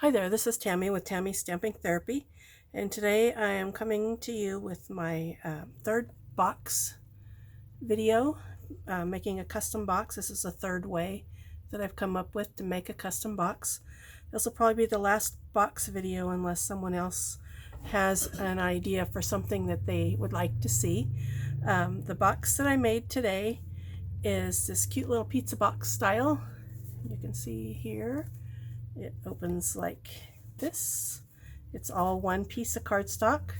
Hi there, this is Tammy with Tammy's Stamping Therapy, and today I am coming to you with my third box video, making a custom box. This is the third way that I've come up with to make a custom box. This will probably be the last box video unless someone else has an idea for something that they would like to see. The box that I made today is this cute little pizza box style. You can see here. It opens like this. It's all one piece of cardstock,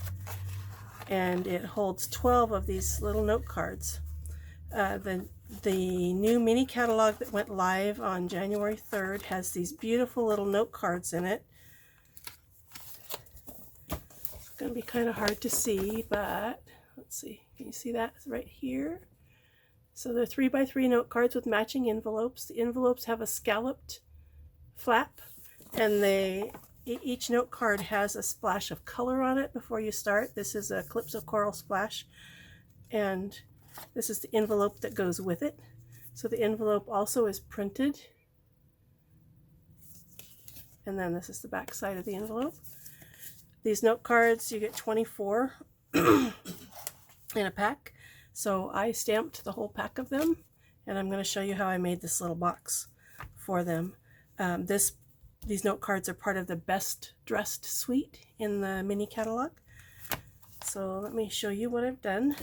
and it holds 12 of these little note cards. The new mini catalog that went live on January 3rd has these beautiful little note cards in it. It's going to be kind of hard to see, but let's see. Can you see that right here? So they're 3x3 note cards with matching envelopes. The envelopes have a scalloped flap, and each note card has a splash of color on it before you start. This is a Calypso Coral splash, and this is the envelope that goes with it. So the envelope also is printed, and then this is the back side of the envelope. These note cards, you get 24 in a pack, so I stamped the whole pack of them, and I'm going to show you how I made this little box for them. These note cards are part of the Best Dressed suite in the mini catalog. So let me show you what I've done.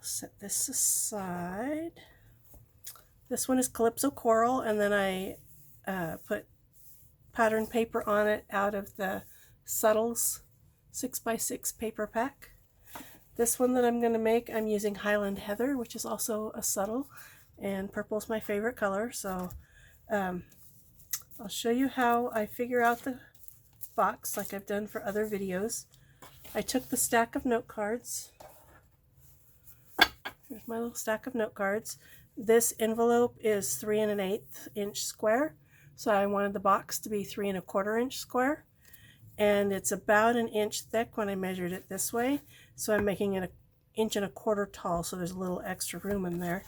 Set this aside. This one is Calypso Coral, and then I put pattern paper on it out of the Subtles 6x6 paper pack. This one that I'm going to make, I'm using Highland Heather, which is also a subtle, and purple is my favorite color. So I'll show you how I figure out the box like I've done for other videos. I took the stack of note cards. Here's my little stack of note cards. This envelope is 3 1/8 inch square, so I wanted the box to be 3 1/4 inch square, and it's about 1 inch thick when I measured it this way, so I'm making it 1 1/4 inch tall, so there's a little extra room in there.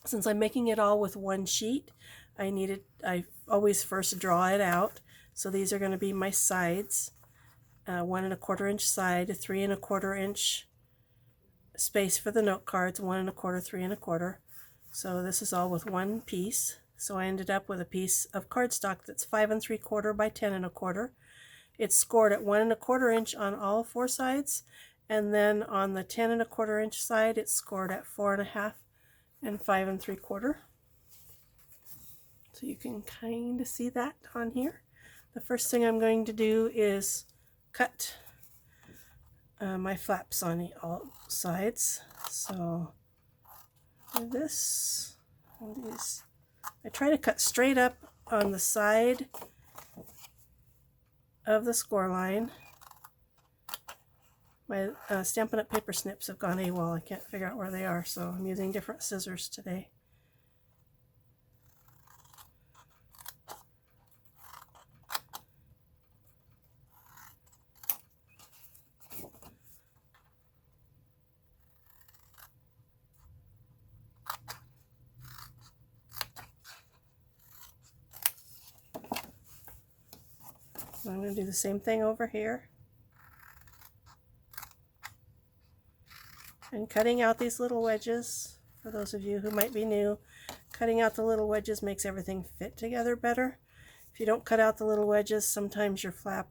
Since I'm making it all with one sheet, I always first draw it out. So these are going to be my sides, 1 1/4 inch side, a 3 1/4 inch space for the note cards, 1 1/4, 3 1/4. So this is all with one piece. So I ended up with a piece of cardstock that's 5 3/4 by 10 1/4. It's scored at 1 1/4 inch on all four sides, and then on the 10 1/4 inch side, it's scored at 4 1/2 and 5 3/4. So you can kind of see that on here. The first thing I'm going to do is cut my flaps on all sides. So this and these, I try to cut straight up on the side of the score line. My Stampin' Up! Paper snips have gone AWOL. I can't figure out where they are, so I'm using different scissors today. I'm going to do the same thing over here. And cutting out these little wedges, for those of you who might be new, cutting out the little wedges makes everything fit together better. If you don't cut out the little wedges, sometimes your flap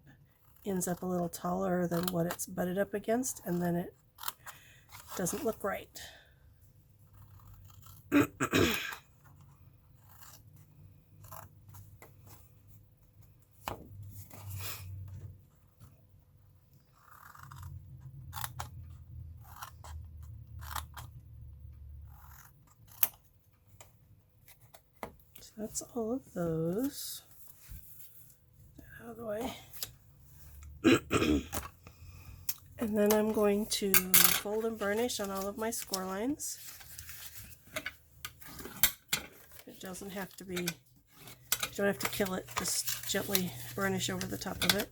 ends up a little taller than what it's butted up against, and then it doesn't look right. That's all of those. Get that out of the way. And then I'm going to fold and burnish on all of my score lines. It doesn't have to be, you don't have to kill it, just gently burnish over the top of it.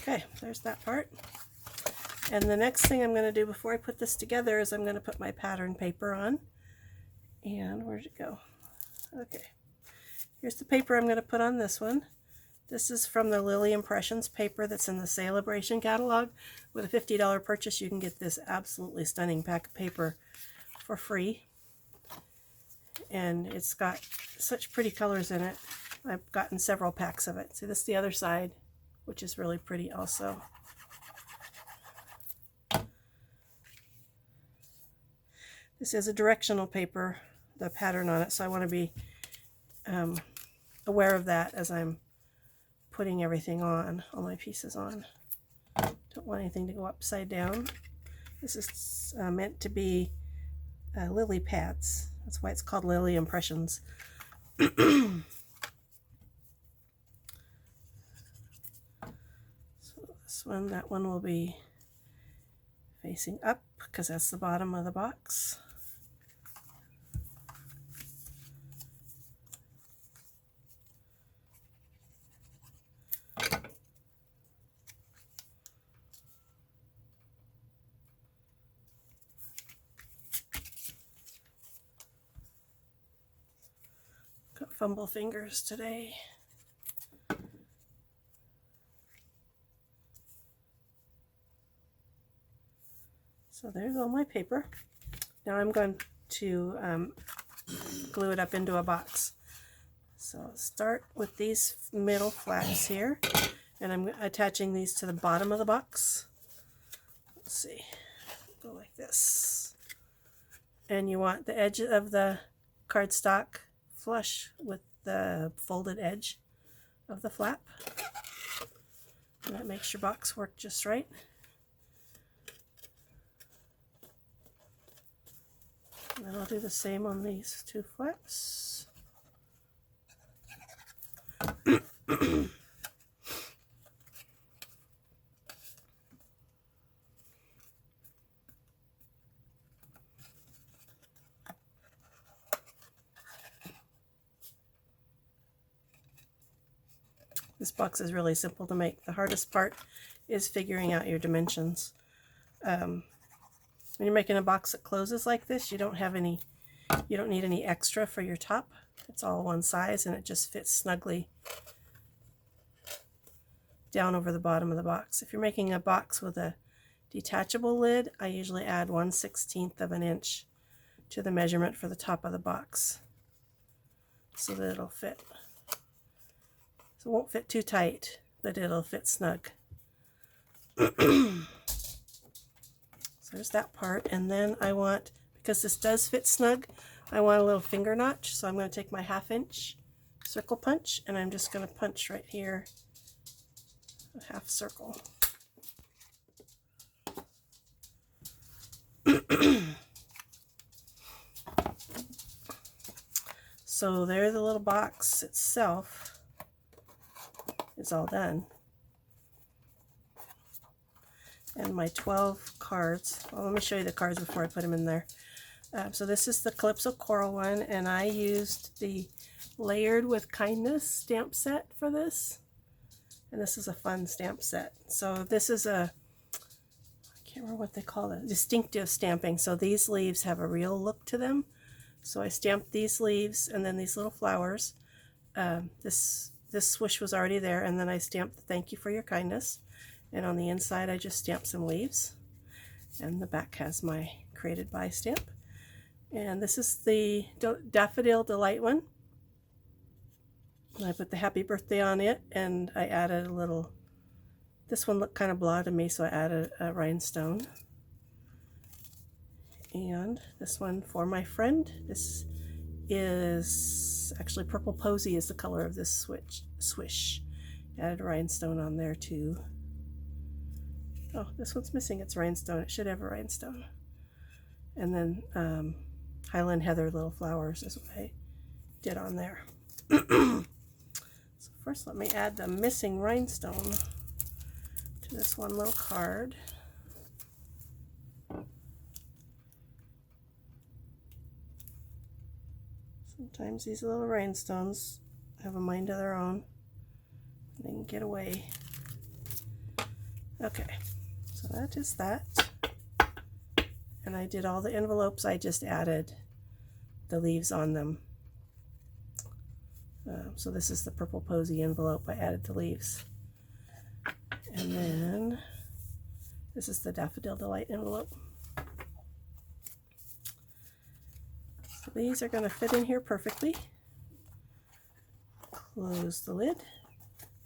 Okay, there's that part. And the next thing I'm going to do before I put this together is I'm going to put my pattern paper on. And where'd it go? Okay, here's the paper I'm going to put on this one. This is from the Lily Impressions paper that's in the Celebration catalog. With a $50 purchase, you can get this absolutely stunning pack of paper for free. And it's got such pretty colors in it. I've gotten several packs of it. See, this is the other side, which is really pretty also. This is a directional paper, the pattern on it, so I want to be aware of that as I'm putting everything on, all my pieces on. Don't want anything to go upside down. This is meant to be lily pads. That's why it's called Lily Impressions. So this one, that one will be facing up because that's the bottom of the box. Got fumble fingers today. So there's all my paper. Now I'm going to glue it up into a box. So I'll start with these middle flaps here, and I'm attaching these to the bottom of the box. Let's see, go like this. And you want the edge of the cardstock flush with the folded edge of the flap. And that makes your box work just right. And then I'll do the same on these two flaps. This box is really simple to make. The hardest part is figuring out your dimensions. When you're making a box that closes like this, you don't need any extra for your top. It's all one size and it just fits snugly down over the bottom of the box. If you're making a box with a detachable lid, I usually add 1/16 of an inch to the measurement for the top of the box so that it'll fit. So it won't fit too tight, but it'll fit snug. So there's that part. And then I want, because this does fit snug, I want a little finger notch. So I'm going to take my 1/2 inch circle punch and I'm just going to punch right here a half circle. So there, the little box itself is all done. And my 12 cards, well, let me show you the cards before I put them in there. So this is the Calypso Coral one, and I used the Layered with Kindness stamp set for this. And this is a fun stamp set. So this is I can't remember what they call it, distinctive stamping. So these leaves have a real look to them. So I stamped these leaves and then these little flowers. This swoosh was already there, and then I stamped the Thank You for Your Kindness. And on the inside I just stamped some leaves. And the back has my Created By stamp. And this is the Daffodil Delight one. And I put the happy birthday on it, and I added a little, this one looked kind of blah to me, so I added a rhinestone. And this one for my friend. This is actually Purple Posy is the color of this swish. Added a rhinestone on there too. Oh, this one's missing its rhinestone. It should have a rhinestone. And then Highland Heather little flowers is what I did on there. So first let me add the missing rhinestone to this one little card. Sometimes these little rhinestones have a mind of their own. They can get away. Okay, so that is that. And I did all the envelopes, I just added the leaves on them. So this is the purple posy envelope, I added the leaves. And then this is the Daffodil Delight envelope. So these are going to fit in here perfectly. Close the lid,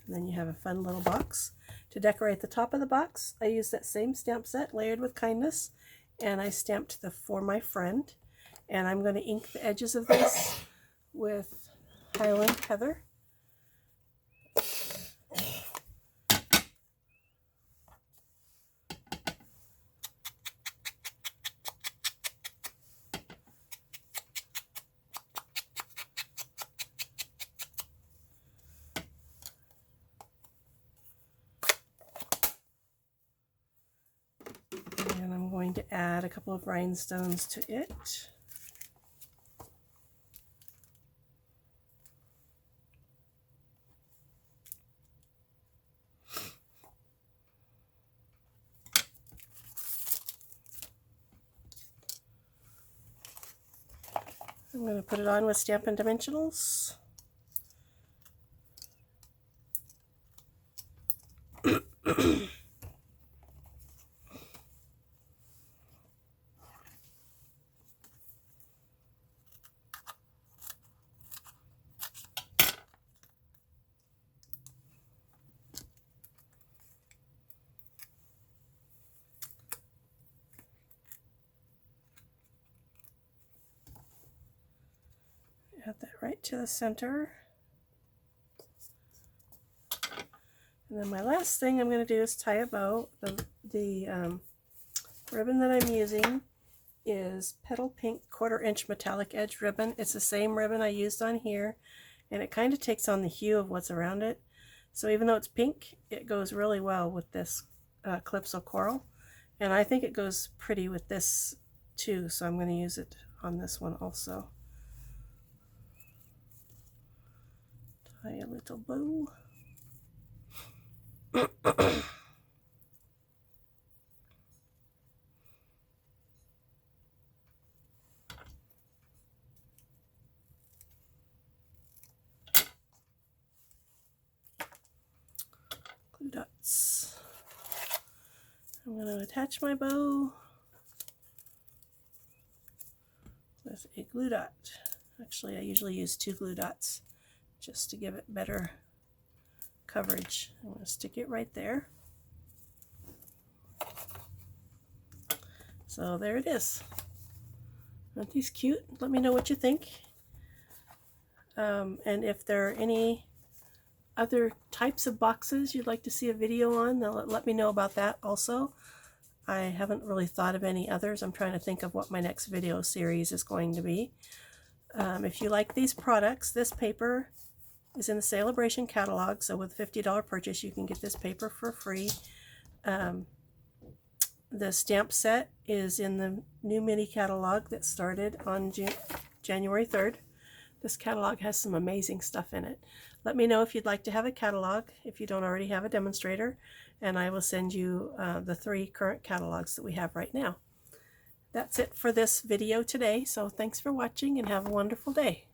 and then you have a fun little box. To decorate the top of the box, I used that same stamp set, Layered with Kindness, and I stamped the For My Friend. And I'm going to ink the edges of this with Highland Heather. And I'm going to add a couple of rhinestones to it. I'm going to put it on with Stampin' Dimensionals. Add that right to the center. And then my last thing I'm going to do is tie a bow. The ribbon that I'm using is Petal Pink 1/4 inch metallic edge ribbon. It's the same ribbon I used on here, and it kind of takes on the hue of what's around it. So even though it's pink, it goes really well with this Calypso Coral. And I think it goes pretty with this too, so I'm going to use it on this one also. Tie a little bow. Glue dots. I'm going to attach my bow with a glue dot. Actually, I usually use 2 glue dots just to give it better coverage. I'm going to stick it right there. So there it is. Aren't these cute? Let me know what you think. And if there are any other types of boxes you'd like to see a video on, then let me know about that also. I haven't really thought of any others. I'm trying to think of what my next video series is going to be. If you like these products, this paper is in the Celebration catalog, so with a $50 purchase you can get this paper for free. The stamp set is in the new mini catalog that started on January 3rd. This catalog has some amazing stuff in it. Let me know if you'd like to have a catalog, if you don't already have a demonstrator, and I will send you the 3 current catalogs that we have right now. That's it for this video today, so thanks for watching and have a wonderful day.